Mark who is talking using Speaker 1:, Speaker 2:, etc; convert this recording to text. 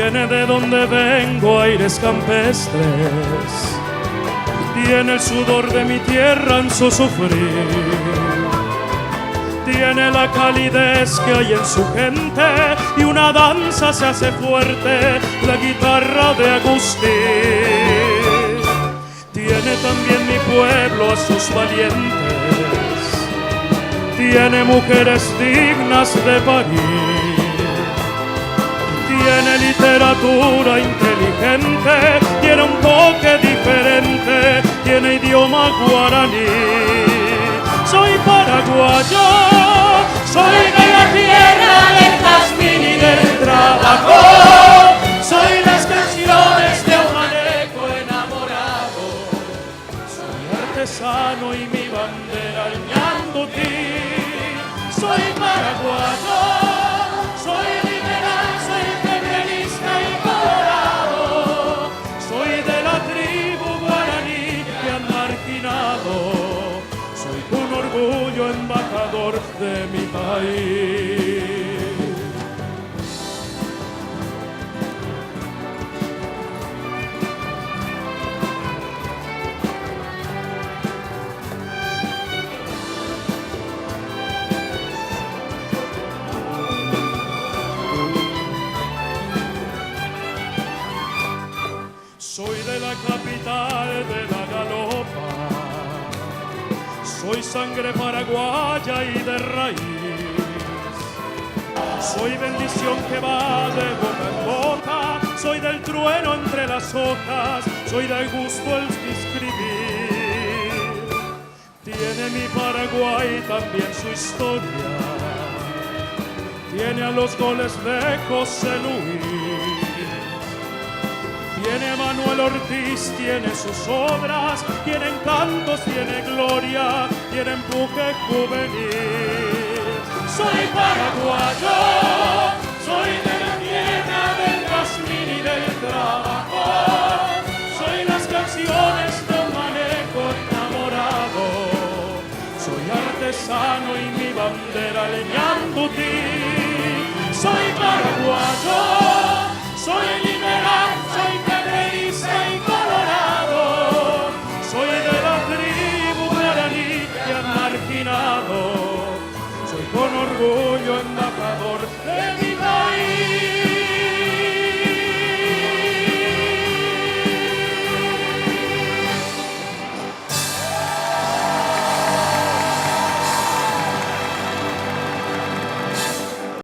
Speaker 1: Tiene de donde vengo aires campestres, tiene el sudor de mi tierra en su sufrir, tiene la calidez que hay en su gente y una danza se hace fuerte, la guitarra de Agustín. Tiene también mi pueblo a sus valientes, tiene mujeres dignas de parir, tiene literatura inteligente, tiene un toque diferente, tiene idioma guaraní. Soy paraguayo, soy de la tierra del jazmín y del trabajo, soy las canciones de un manejo enamorado, soy artesano y mi bandera el ñandutí. Soy paraguayo, soy liberal, soy feminista y colorado, soy de la tribu guaraní que han marginado, soy con orgullo embajador de mi país. Soy de la capital de la galopa, soy sangre paraguaya y de raíz, soy bendición que va de boca en boca, soy del trueno entre las hojas, soy del gusto el escribir. Tiene mi Paraguay también su historia, tiene a los goles de José Luis, tiene a Manuel Ortiz, tiene sus obras, tiene encantos, tiene gloria, tiene empuje juvenil. Soy paraguayo, soy de la tierra del jazmín y del trabajo, soy las canciones de un manejo enamorado, soy artesano y mi bandera el ñandutí. Soy paraguayo, soy